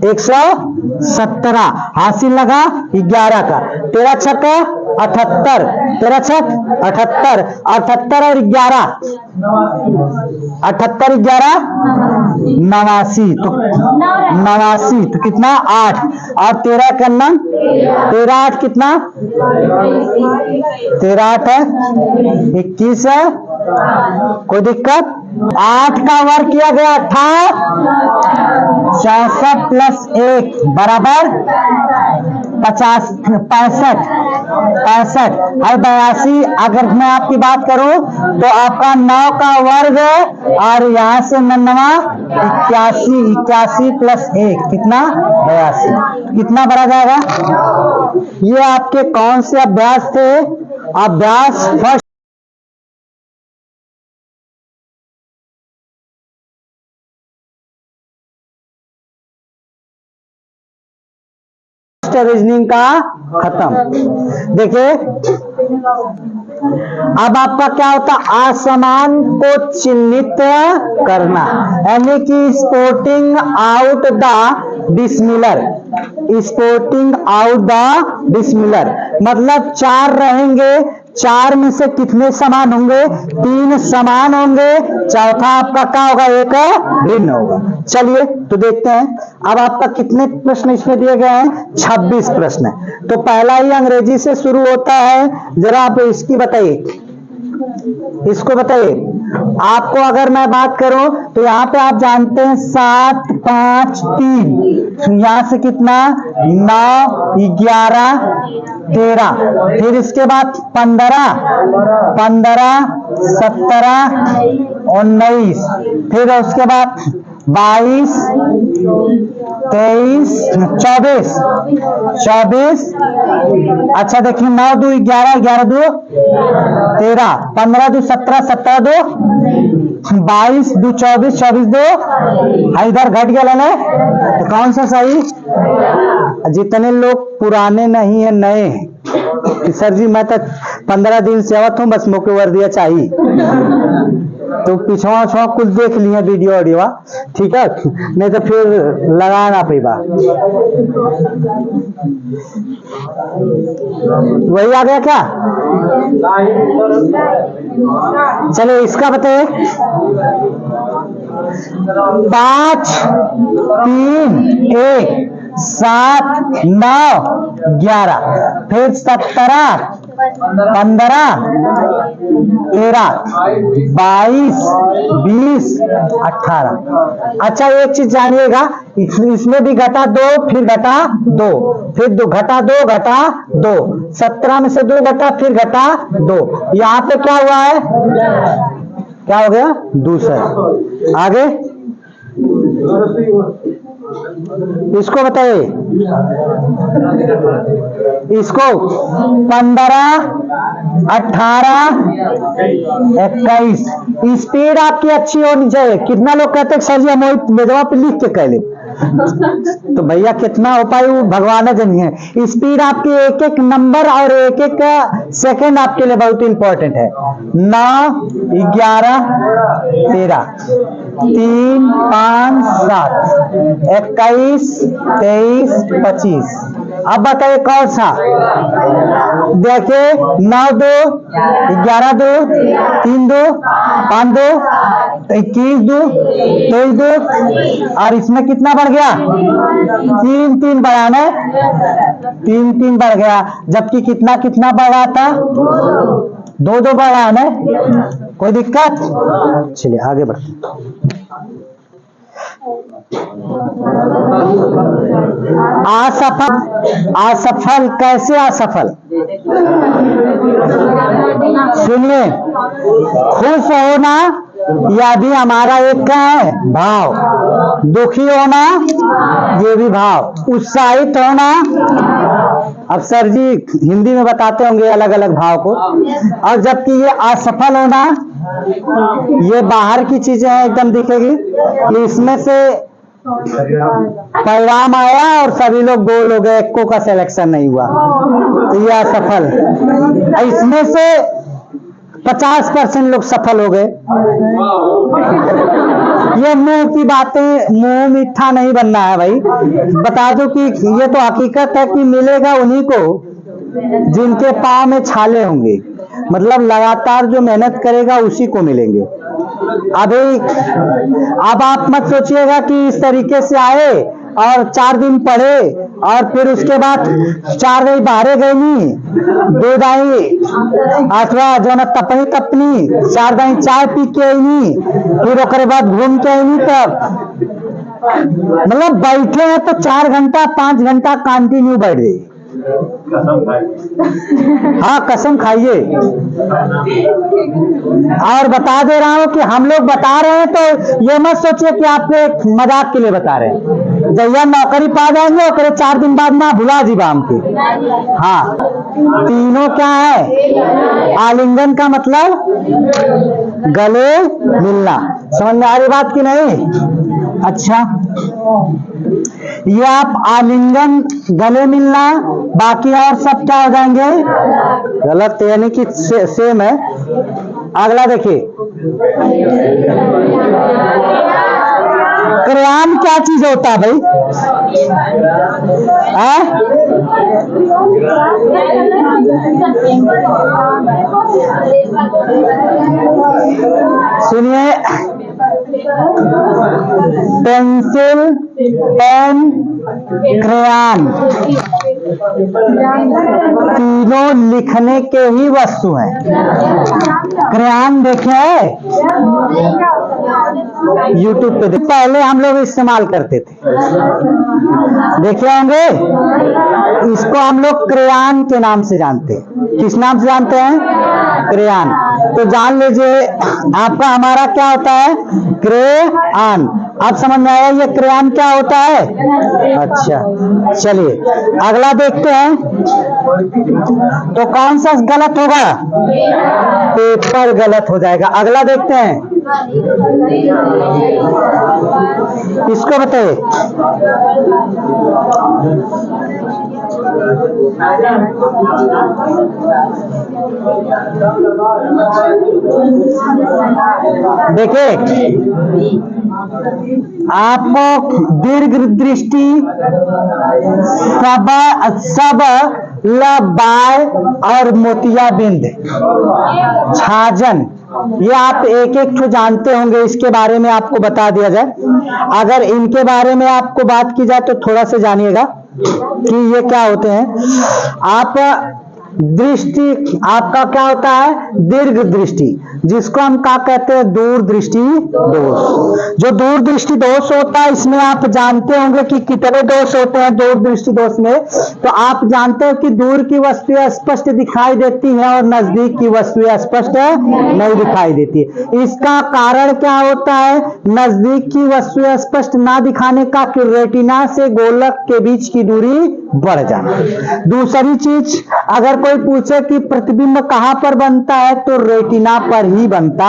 S1: 117, हासिल लगा 11 का। 13 छक्का 78, 13 छक 78, 78 और 11 78 11 89। तो 89 तो कितना? 8। और 13 का नम 13 8 कितना? 13 8 है 21 है। कोई दिक्कत? 8 का वर्ग किया गया 64 प्लस 1 बराबर 50 65 65 और 82। अगर मैं आपकी बात करूं तो आपका 9 का वर्ग, और यहां से 99 81 81 प्लस 1 कितना? 82। कितना बढ़ा जाएगा? ये आपके कौन से अभ्यास थे? अभ्यास फर्स्ट रीजनिंग का खत्म। देखिए, अब आपका क्या होता? असमान को चिन्हित करना, यानी कि sporting out the dissimilar. Sporting out the dissimilar मतलब 4 रहेंगे, 4 में से कितने समान होंगे? 3 समान होंगे, चौथा आपका क्या होगा? 1 भिन्न होगा। चलिए तो देखते हैं। अब आपका कितने प्रश्न इसमें दिए गए हैं? 26 प्रश्न। तो पहला ही अंग्रेजी से शुरू होता है, जरा आप इसकी बताइए। इसको बताइए। आपको अगर मैं बात करूं तो यहाँ पे आप जानते हैं 7, 5, 3, यहां से कितना 9, 11, 13, फिर इसके बाद 15, 17, 19, फिर उसके बाद 22, 23, 24। अच्छा देखिए 9 2 11, 11 2 13, 15 2 17, 17 2 22 2 24, 24 2 इधर घट गया ना, तो कौन सा सही? जितने लोग पुराने नहीं है नए हैं कि सर जी मैं तो 15 दिन से आवत हूँ, बस मुझे वर्दिया चाहिए, तो पिछवा कुछ देख लिए वीडियो ऑडियो, ठीक है, नहीं तो फिर लगाना पेगा। वही आ गया क्या? चलो इसका बताइए। 5, 3, 1, 7, 9, 11, फिर 17, 15, 13, 22, 20, 18। अच्छा एक चीज जानिएगा, इसमें भी घटा 2, फिर घटा 2, फिर 2 घटा 2 घटा 2, 17 में से 2 घटा, फिर घटा 2, यहाँ पे क्या हुआ है? क्या हो गया? दूसरा। आगे इसको बताइए। इसको 15, 18, 21। स्पीड आपकी अच्छी होनी चाहिए। कितना लोग कहते हैं सर जी हम मेजवा पे लिख के कह ले, तो भैया कितना हो पाए वो भगवान जनिए। स्पीड आपकी एक एक नंबर और एक एक सेकंड आपके लिए बहुत इंपॉर्टेंट है। 9, 11, 13, 3, 5, 7, 21, 23, 25। अब बताइए कौन सा? देखिए 9 2, 11 2, 3 2, 5 2, 21 2, 23 2, और इसमें कितना बढ़ गया? 3 3 बढ़ा ना, 3 3 बढ़ गया, जबकि कितना कितना बढ़ा था? 2 2 बढ़ा है ना। कोई दिक्कत? चलिए आगे बढ़ते। असफल कैसे असफल? सुनिए, खुश होना यह भी हमारा एक क्या है? भाव। दुखी होना ये भी भाव। उत्साहित होना, अब सर जी हिंदी में बताते होंगे अलग अलग भाव को। और जबकि ये असफल होना, ये बाहर की चीजें हैं, एकदम दिखेगी। इसमें से परिणाम आया और सभी लोग गोल हो गए, एको का सिलेक्शन नहीं हुआ, तो ये असफल। इसमें से 50% लोग सफल हो गए। ये मुंह की बातें, मुंह मीठा नहीं बनना है भाई। बता दो कि ये तो हकीकत है कि मिलेगा उन्हीं को जिनके पाँव में छाले होंगे। मतलब लगातार जो मेहनत करेगा उसी को मिलेंगे। अब आप मत सोचिएगा कि इस तरीके से आए और 4 दिन पढ़े और फिर उसके बाद 4 दिन बाहरे गए नहीं, 2 दाई अथवा जो न तपनी 4 दाई चाय पी के आई नहीं, फिर उसके बाद घूम के आई नहीं। तब मतलब बैठे हैं तो 4 घंटा 5 घंटा कंटिन्यू बैठ गए। हाँ कसम खाइए। और बता दे रहा हूं कि हम लोग बता रहे हैं तो ये मत सोचिए कि आपको एक मजाक के लिए बता रहे हैं। जब यह नौकरी पा जाएंगे और 4 दिन बाद ना भुला जी बाम के। हाँ तीनों क्या है? आलिंगन का मतलब गले मिलना। समझ में आ रही बात की नहीं? अच्छा ये आप आलिंगन गले मिलना, बाकी और सब क्या हो जाएंगे? गलत, यानी कि सेम है। अगला देखिए, क्रेयॉन क्या चीज होता है भाई? सुनिए, पेंसिल, पेन, क्रेयॉन तीनों लिखने के ही वस्तु हैं। क्रेयॉन देखे है यूट्यूब पे, पहले हम लोग इस्तेमाल करते थे, देखे होंगे। इसको हम लोग क्रेयॉन के नाम से जानते हैं। किस नाम से जानते हैं? क्रेयॉन। तो जान लीजिए आपका हमारा क्या होता है? क्रेयॉन। आप समझ में आया ये क्रेयॉन क्या होता है? अच्छा चलिए अगला देखते हैं। तो कौन सा गलत होगा? पेपर गलत हो जाएगा। अगला देखते हैं, इसको बताइए। देखिए आपको दीर्घ दृष्टि, सब लबाय और मोतियाबिंद, छाजन, ये आप एक एक तो जानते होंगे। इसके बारे में आपको बता दिया जाए, अगर इनके बारे में आपको बात की जाए तो थोड़ा सा जानिएगा कि ये क्या होते हैं। आप दृष्टि, आपका क्या होता है? दीर्घ दृष्टि, जिसको हम क्या कहते हैं? दूर दृष्टि दोष। जो दूर दृष्टि दोष होता है, इसमें आप जानते होंगे कि कितने दोष होते हैं दूर दृष्टि दोष में। तो आप जानते हो कि दूर की वस्तुएं स्पष्ट दिखाई देती हैं और नजदीक की वस्तुएं स्पष्ट नहीं दिखाई देती। इसका कारण क्या होता है? नजदीक की वस्तुएं स्पष्ट ना दिखाने का कि रेटिना से गोलक के बीच की दूरी बढ़ जाना। दूसरी चीज, अगर कोई पूछे कि प्रतिबिंब कहां पर बनता है, तो रेटिना पर ही बनता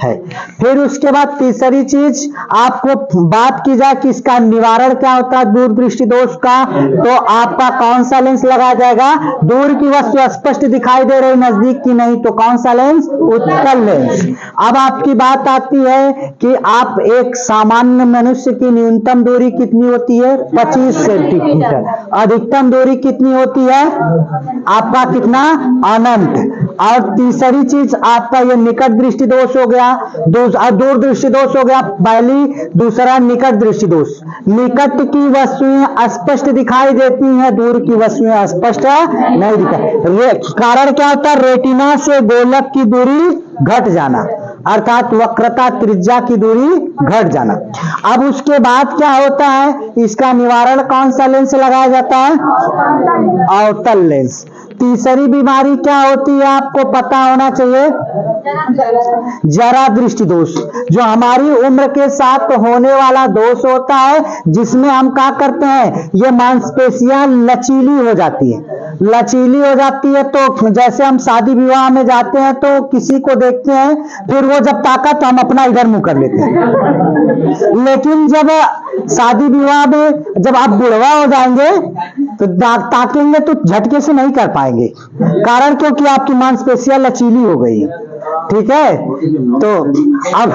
S1: है। फिर उसके बाद तीसरी चीज आपको बात की जाए कि इसका निवारण क्या होता है दूर दृष्टि दोष का, तो आपका कौन सा लेंस लगाया जाएगा? दूर की वस्तु स्पष्ट दिखाई दे रही, नजदीक की नहीं, तो कौन सा लेंस? उत्तल लेंस। अब आपकी बात आती है कि आप एक सामान्य मनुष्य की न्यूनतम दूरी कितनी होती है? 25 सेंटीमीटर। अधिकतम दूरी कितनी होती है आपका? कितना? अनंत। और तीसरी चीज आपका ये निकट दृष्टि दोष हो गया, दूर दृष्टि दोष हो गया पहली। दूसरा निकट दृष्टि दोष, निकट की वस्तुएं स्पष्ट दिखाई देती हैं, दूर की वस्तुएं स्पष्ट नहीं दिखाई। कारण क्या होता है? रेटिना से गोलक की दूरी घट जाना, अर्थात वक्रता त्रिज्या की दूरी घट जाना। अब उसके बाद क्या होता है? इसका निवारण कौन सा लेंस लगाया जाता है? अवतल लेंस। तीसरी बीमारी क्या होती है आपको पता होना चाहिए? जरा दृष्टि दोष, जो हमारी उम्र के साथ होने वाला दोष होता है, जिसमें हम क्या करते हैं? ये मांसपेशियां लचीली हो जाती है। लचीली हो जाती है तो जैसे हम शादी विवाह में जाते हैं तो किसी को देखते हैं, फिर वो जब ताका तो हम अपना इधर मुंह कर लेते हैं। लेकिन जब शादी विवाह में जब आप बुढ़वा हो जाएंगे तो ताकेंगे तो झटके से नहीं कर पाएंगे, कारण क्योंकि आपकी मांसपेशियां लचीली हो गई है। ठीक है, तो अब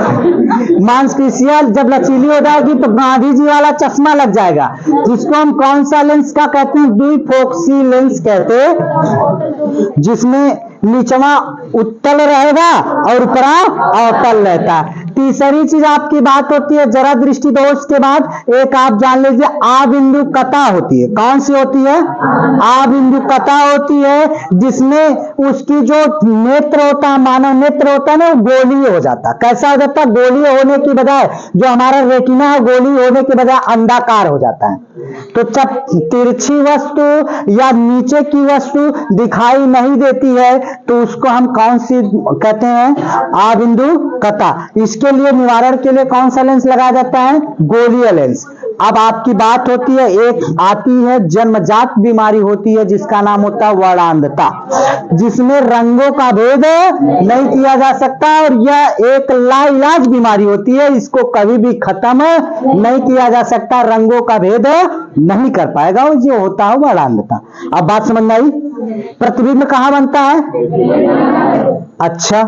S1: मांसपेशियां जब लचीली हो जाएगी तो गांधी जी वाला चश्मा लग जाएगा, जिसको हम कौन सा लेंस का कहते हैं? द्विफोक्सी लेंस कहते हैं, जिसमें नीचवा उत्तल रहेगा और ऊपरा अवतल रहता है। तीसरी चीज आपकी बात होती है जरा दृष्टि दोष के बाद एक आप जान लीजिए आबिंदु कथा होती है। कौन सी होती है? आबिंदु कथा होती है, जिसमें उसकी जो नेत्र होता है, मानव नेत्र होता है ना, वो गोलीय हो जाता है। कैसा हो जाता है? गोलीय होने की बजाय जो हमारा रेटिना है, गोलीय होने की बजाय अंडाकार हो जाता है। तो जब तिरछी वस्तु या नीचे की वस्तु दिखाई नहीं देती है तो उसको हम कौन सी कहते हैं? आबिंदु कथा। इसके लिए निवारण के लिए कौन सा लेंस लगाया जाता है? गोलीय लेंस। अब आपकी बात होती है, एक आती है जन्मजात बीमारी होती है जिसका नाम होता है वर्णांधता, जिसमें रंगों का भेद नहीं किया जा सकता और यह एक लाइलाज बीमारी होती है। इसको कभी भी खत्म नहीं किया जा सकता, रंगों का भेद नहीं कर पाएगा, वो जो होता है वर्णांधता। अब बात समझ में आई? प्रतिबिंब कहां बनता है? अच्छा,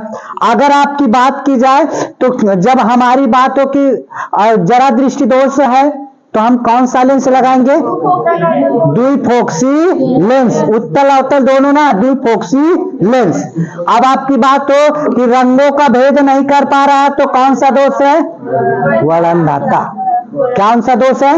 S1: अगर आपकी बात की जाए तो जब हमारी बात हो कि जरा दृष्टि दोष है तो हम कौन सा लेंस लगाएंगे? द्विफोक्सी लेंस, उत्तल अवतल दोनों ना, द्विफोक्सी लेंस। अब आपकी बात हो कि रंगों का भेद नहीं कर पा रहा है तो कौन सा दोष है? वर्णांधता। कौन सा दोष है?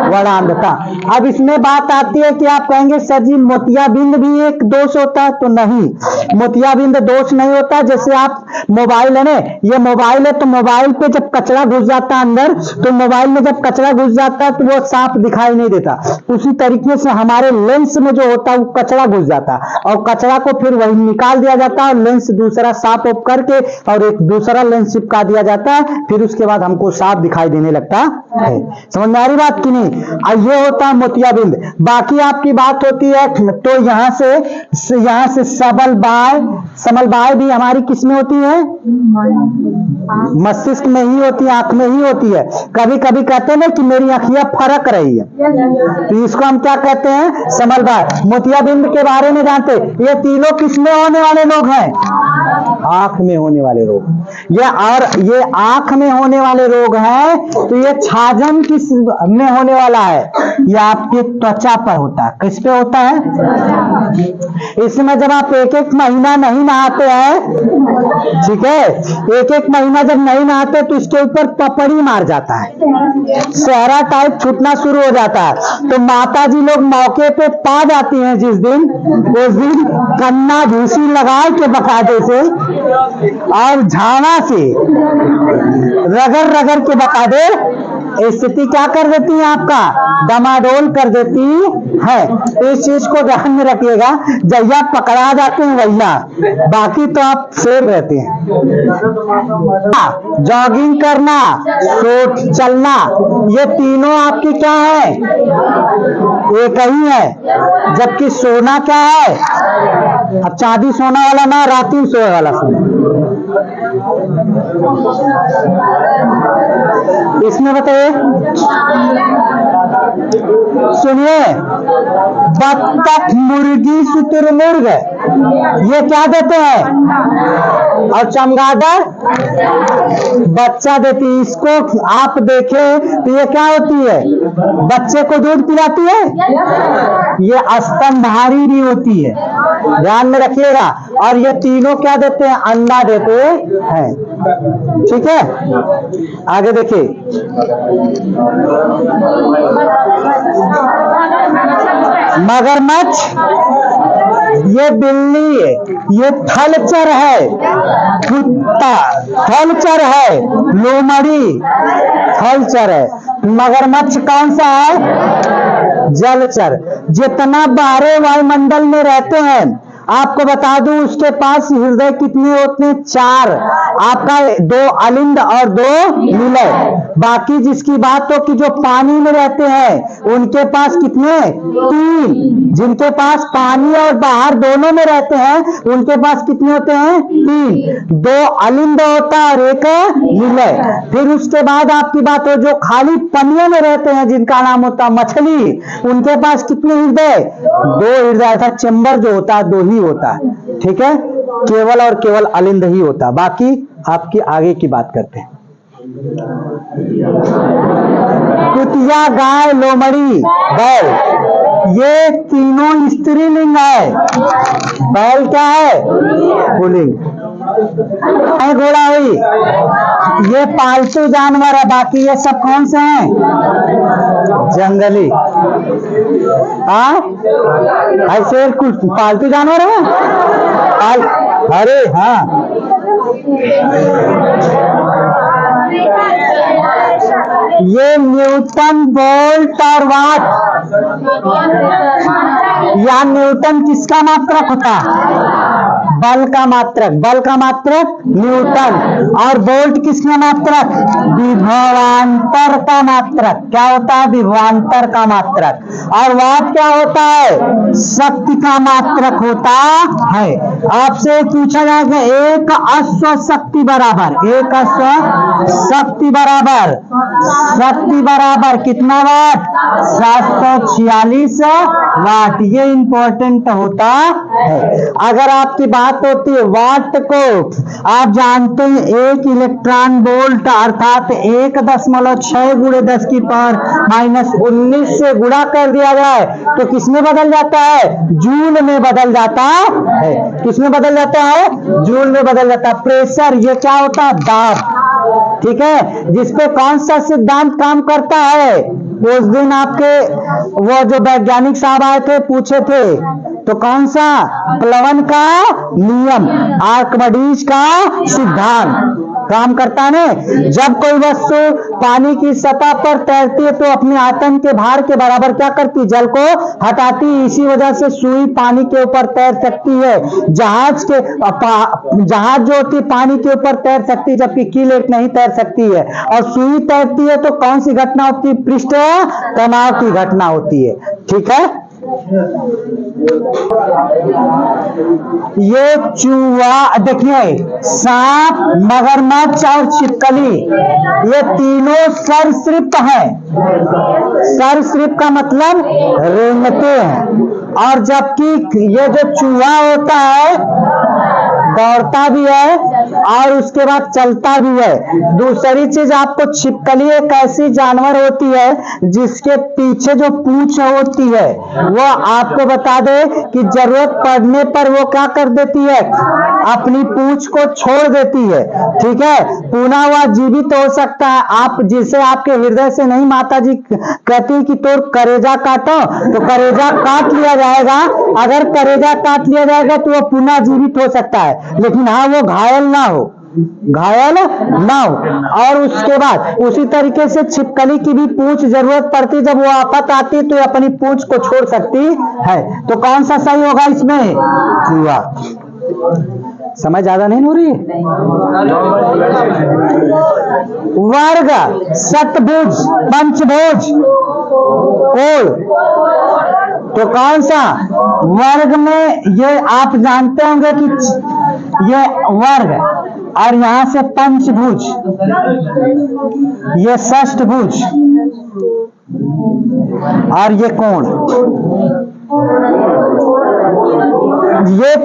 S1: वर्णांधता। अब इसमें बात आती है कि आप कहेंगे सर जी मोतियाबिंद भी एक दोष होता है, तो नहीं, मोतियाबिंद दोष नहीं होता। जैसे आप मोबाइल है ना, ये मोबाइल है, तो मोबाइल पे जब कचरा घुस जाता है अंदर, तो मोबाइल में जब कचरा घुस जाता है तो वो साफ दिखाई नहीं देता। उसी तरीके से हमारे लेंस में जो होता है वो कचरा घुस जाता है, और कचरा को फिर वही निकाल दिया जाता है, और लेंस दूसरा साफ ऑफ करके और एक दूसरा लेंस चिपका दिया जाता है, फिर उसके बाद हमको साफ दिखाई देने लगता है। समझ में आ रही बात कि नहीं? ये होता है मोतियाबिंद। बाकी आपकी बात होती है तो यहाँ से सबल बाय भी हमारी किसमें होती है? मस्तिष्क में ही होती है, आंख में ही होती है। कभी कभी कहते हैं ना कि मेरी आंखियां फरक रही है, तो इसको हम क्या कहते हैं? समल बाय। मोतियाबिंद के बारे में जानते, ये तीनों किसमें होने वाले लोग हैं? आंख में होने वाले रोग। ये आंख में होने वाले रोग हैं, तो ये छाजन किस में होने वाला है? ये आपके त्वचा पर होता है। किस पे होता है? इसमें जब आप एक एक महीना नहीं नहाते हैं, ठीक है, एक एक महीना जब नहीं नहाते तो इसके ऊपर पपड़ी मार जाता है, सहरा टाइप छूटना शुरू हो जाता है। तो माता जी लोग मौके पे पा जाती हैं जिस दिन, उस दिन कन्ना भूसी लगा के बकायदे से और झाड़ा से रगड़ रगड़ के बकायदे स्थिति क्या कर देती है? आपका डमाडोल कर देती है। इस चीज को ध्यान में रखिएगा, जैया पकड़ा जाते हैं वैया, बाकी तो आप सेफ रहते हैं। जॉगिंग करना, चलना, ये तीनों आपकी क्या है? एक ही है। जबकि सोना क्या है? अब चांदी सोना वाला ना, राती सोने वाला सोना। इसमें बताइए, सुनिए, बत्तख, मुर्गी, शुतुरमुर्ग ये क्या देते हैं? और चमगादड़ बच्चा देती है। इसको आप देखें तो ये क्या होती है? बच्चे को दूध पिलाती है। ये स्तनधारी भी होती है, ध्यान में रखिएगा। और ये तीनों क्या देते हैं? अंडा देते हैं। ठीक है, आगे देखिए। मगरमच्छ, ये बिल्ली है, ये थलचर है, कुत्ता थलचर है, लोमड़ी थलचर है। मगरमच्छ कौन सा है? जलचर। जितना बाहरे वायुमंडल में रहते हैं, आपको बता दूं उसके पास हृदय कितने होते हैं? 4। आपका 2 अलिंद और 2 निलय। बाकी जिसकी बात हो कि जो पानी में रहते हैं उनके पास कितने? 3। जिनके पास पानी और बाहर दोनों में रहते हैं उनके पास कितने होते हैं? 3। 2 अलिंद होता है और 1 निलय। फिर उसके बाद आपकी बात हो जो खाली पनियों में रहते हैं जिनका नाम होता है मछली, उनके पास कितने हृदय? 2 हृदय था। चेंबर जो होता है 2 ही होता है। ठीक है, केवल और केवल अलिंद ही होता है। बाकी आपकी आगे की बात करते हैं। कुतिया, गाय, लोमड़ी, बैल, ये तीनों स्त्रीलिंग है। बैल क्या है? पुल्लिंग। घोड़ा हुई, ये पालतू जानवर है। बाकी ये सब कौन से हैं? जंगली। ऐसे कुछ पालतू जानवर है। अरे हाँ, ये न्यूटन, वोल्ट और वाट, या न्यूटन किसका मात्रक होता है? बल का मात्रक। बल का मात्रक न्यूटन। और वोल्ट किसका मात्रक? विभवांतर का मात्रक। क्या होता है? विभवांतर का मात्रक। और वाट क्या होता है? शक्ति का मात्रक होता है। आपसे पूछा जाएगा एक अश्व शक्ति बराबर, एक अश्व शक्ति बराबर, शक्ति बराबर कितना वाट? 746 वाट। ये इंपॉर्टेंट होता है। अगर आपकी बात होती है वाट को, आप जानते हैं 1 इलेक्ट्रॉन वोल्ट अर्थात 1.6 × 10 की पावर -19 से गुणा कर दिया जाए तो किसमें बदल जाता है? जूल में बदल जाता है। किसमें बदल जाता है? जूल में बदल जाता है। प्रेशर, ये क्या होता है? दाब। ठीक है, जिसपे कौन सा सिद्धांत काम करता है? उस दिन आपके वो जो वैज्ञानिक साहब आए थे पूछे थे, तो कौन सा? प्लवन का नियम, आर्किमिडीज का सिद्धांत काम करता है ना। जब कोई वस्तु पानी की सतह पर तैरती है तो अपने आयतन के भार के बराबर क्या करती? जल को हटाती। इसी वजह से सुई पानी के ऊपर तैर सकती है। जहाज जो होती है पानी के ऊपर तैर सकती है, जबकि कील एक नहीं तैर सकती है। और सुई तैरती है तो कौन सी घटना होती है? पृष्ठ तनाव की घटना होती है। ठीक है, ये चूहा देखिए, सांप, मगरमच्छ और छिपकली, ये तीनों सरीसृप हैं। सरीसृप का मतलब रेंगते हैं। और जबकि ये जो चूहा होता है दौड़ता भी है और उसके बाद चलता भी है। दूसरी चीज, आपको छिपकली एक ऐसी जानवर होती है जिसके पीछे जो पूंछ होती है वो आपको बता दे कि जरूरत पड़ने पर वो क्या कर देती है? अपनी पूंछ को छोड़ देती है। ठीक है, पुनः वह जीवित हो सकता है। आप जिसे आपके हृदय से नहीं माता जी कहती कि तो करेजा काटो, तो करेजा काट लिया जाएगा। अगर करेजा काट लिया जाएगा तो वो पुनः जीवित हो सकता है, लेकिन हाँ वो घायल ना हो, घायल ना हो। और उसके बाद उसी तरीके से छिपकली की भी पूंछ जरूरत पड़ती, जब वो आफत आती तो अपनी पूंछ को छोड़ सकती है। तो कौन सा सही होगा इसमें? चूहा। समझ ज्यादा नहीं हो रही है? वर्ग, षटभुज, पंचभुज, कोल, तो कौन सा? वर्ग में ये आप जानते होंगे कि ये वर्ग, और यहां से पंचभुज, ये षष्ठभुज, और ये कोण। ये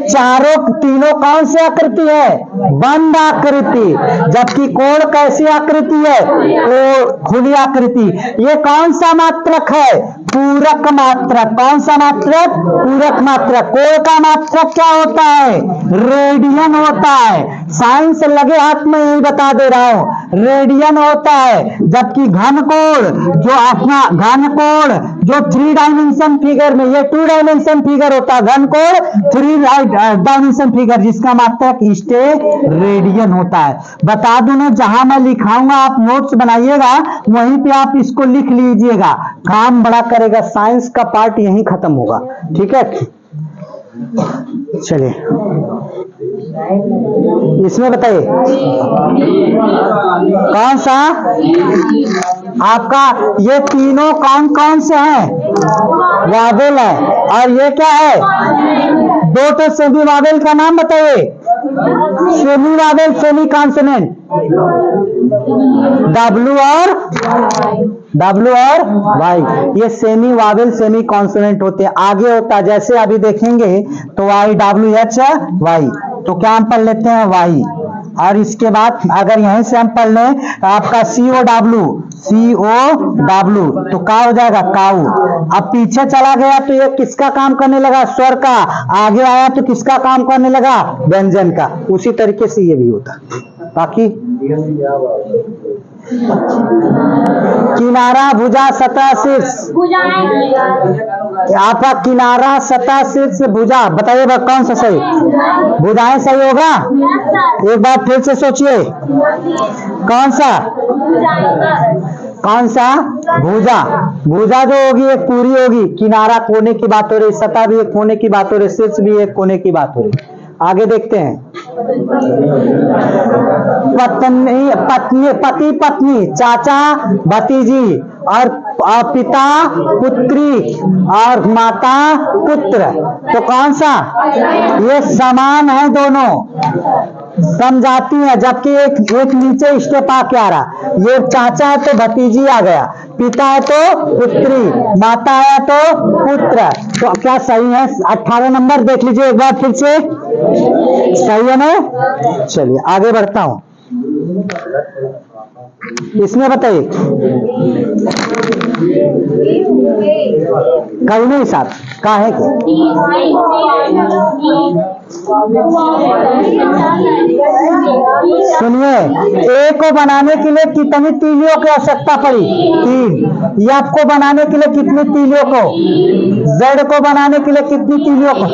S1: तीनों कौन सी आकृति है? बंद आकृति। जबकि कोण कैसी आकृति है? वो खुली आकृति। ये कौन सा मात्रक है? पूरक मात्रक। कौन सा मात्रक? पूरक मात्रक। कोण का मात्रक क्या होता है? रेडियन होता है। साइंस लगे हाथ में यही बता दे रहा हूं, रेडियन होता है। जबकि घनकोण जो अपना घनकोण जो 3 डायमेंशन फिगर में, ये 2 डायमेंशन फिगर होता है। घनकोण 3 डायमेंशन फिगर जिसका मात्रक रेडियन होता है। बता दूं ना, जहां मैं लिखाऊंगा आप नोट्स बनाइएगा, वहीं पे आप इसको लिख लीजिएगा, काम बड़ा करेगा। साइंस का पार्ट यहीं खत्म होगा। ठीक है, चलिए इसमें बताइए कौन सा आपका? ये तीनों कौन से हैं? वावेल है। और ये क्या है? 2 तो सेमी वावेल का नाम बताइए। Semi Wavell, semi consonant, W और Y। ये सेमी वावेल सेमी कॉन्सोनेंट होते हैं। आगे होता है, जैसे अभी देखेंगे तो YWHY, तो क्या हम पढ़ लेते हैं? Y। और इसके बाद अगर यहीं से हम पढ़ लें तो आपका COW, तो का हो जाएगा? काऊ। अब पीछे चला गया तो ये किसका काम करने लगा? स्वर का। आगे आया तो किसका काम करने लगा? व्यंजन का। उसी तरीके से ये भी होता। बाकी किनारा, भुजा, सतह, शीर्ष। आपका किनारा, सतह, शीर्ष, भुजा, बताइए कौन सा सही? भुजाएं सही होगा। एक बार फिर से सोचिए, कौन सा? भुजा। भुजा जो होगी एक पूरी होगी। किनारा कोने की बात हो रही, सतह भी एक कोने की बात हो रही, शीर्ष भी एक कोने की बात हो रही। आगे देखते हैं। पति पत्नी, चाचा भतीजी, और पिता पुत्री, और माता पुत्र, तो कौन सा? ये समान है, दोनों समझाती है। जबकि एक नीचे स्टेप आके आ रहा, ये चाचा है तो भतीजी आ गया, पिता है तो पुत्री, माता है तो पुत्र। तो क्या सही है? 18 नंबर देख लीजिए एक बार फिर से, सही है ना? चलिए आगे बढ़ता हूं। इसमें बताइए कहीं नहीं साहब, कहा है कि सुनिए, ए को बनाने के लिए कितनी तीलियों की आवश्यकता पड़ी? 3। एफ को बनाने के लिए कितनी तीलियों को? जेड को बनाने के लिए कितनी तीलियों को?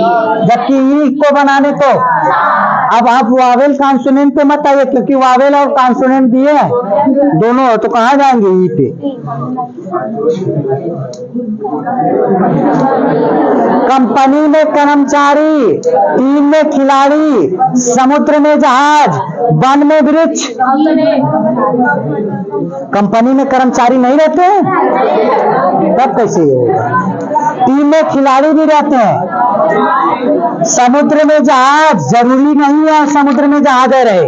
S1: जबकि ई को बनाने को। अब आप वावेल कॉन्सोनेंट पे मत आइए, क्योंकि वावेल और कॉन्सोनेंट दिए हैं दोनों, तो कहाँ जाएंगे ई पे? कंपनी में कर्मचारी, टीम में खिलाड़ी, समुद्र में जहाज, वन में वृक्ष। कंपनी में कर्मचारी नहीं रहते हैं, तब कैसे होगा? टीम में खिलाड़ी भी रहते हैं। समुद्र में जहाज जरूरी नहीं है समुद्र में जहाज रहे,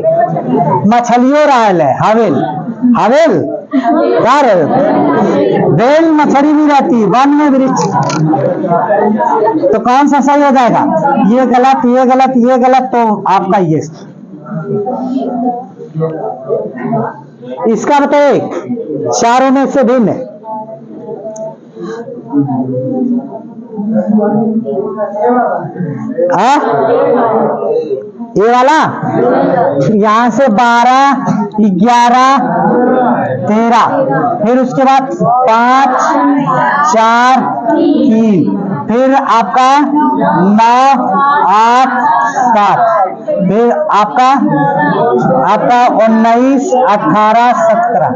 S1: मछलियों रहल है। हवेल हवेल बेल मछली भी रहती, वन में वृक्ष। तो कौन सा सही हो जाएगा? ये गलत, ये गलत, ये गलत, तो आपका ये। इसका बताइए चारों में से भिन्न। ये वाला यहां से 12, 11, 13, फिर उसके बाद 5, 4, 3, फिर आपका 9, 8, 7, फिर आपका 19, 18, 17।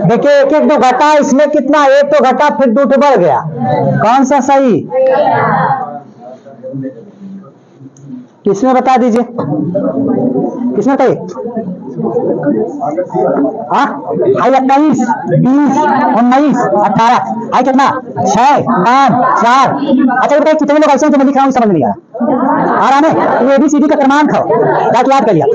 S1: देखिए एक एक दो घटा, इसमें कितना? एक तो घटा, फिर 2 बढ़ गया। कौन सा सही? किसमें बता दीजिए, किसमें बताइए? 28, 20, 19, 18, आई कितना? 6, 5, 4। अच्छा बताइए कितने लोग ऐसे हैं जो मैं लिख रहा हूँ समझ नहीं आ रहा? आ रहा है? ABCD का क्रमांक हो, याद कर लिया।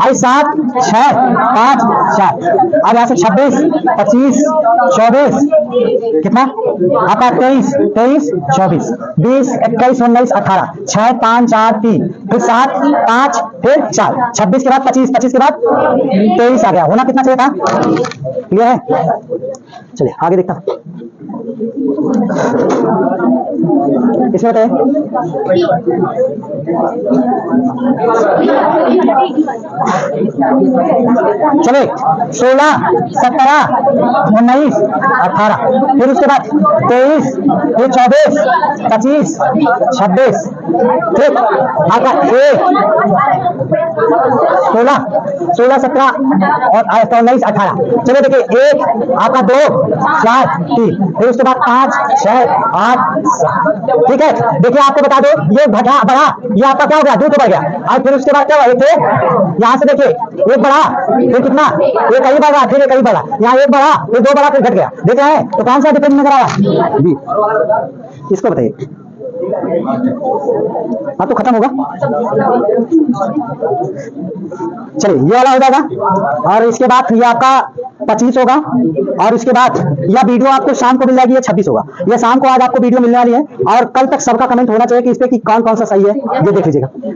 S1: आई 7, 6, 5, 4। अब यहाँ से 26, 25, 24, कितना आपका? 23, 24, 20, 21, 19, 18, 6, 5, 4, 3, फिर 7, 5, फिर 4, 26 के बाद 25, 25 के बाद 23 आ गया। होना कितना चाहिए था? क्लियर है? चलिए आगे देखता। इसमें बताइए। चलिए 16, 17, 19, 18, फिर उसके बाद 23, फिर 24, 25, 26, फिर आपका 16, 17 और 19, 18। चलो देखिए 1 आपका 2, 4, 3, फिर उसके बाद 5, 6, 8, 7। ठीक है, देखिए आपको बता दो ये घटा बढ़ा, ये आपका क्या हो गया? 2 बढ़ गया। और फिर उसके बाद क्या हुआ? यहाँ से देखिए 1 बढ़ा, फिर कितना? 1 कहीं बढ़ा, फिर 1 कहीं बढ़ा, यहाँ 1 बढ़ा, फिर 2 बढ़ा, फिर घट गया। देख रहे हैं? तो कौन सा डिफरेंस नजर आया? बी। इसको बताइए। हाँ तो खत्म होगा। चलिए ये वाला हो जाएगा, और इसके बाद ये आपका 25 होगा, और इसके बाद यह वीडियो आपको शाम को मिल जाएगी, ये 26 होगा। ये शाम को आज आपको वीडियो मिलने वाली है, और कल तक सबका कमेंट होना चाहिए कि इस पे कि कौन कौन सा सही है, ये देख लीजिएगा।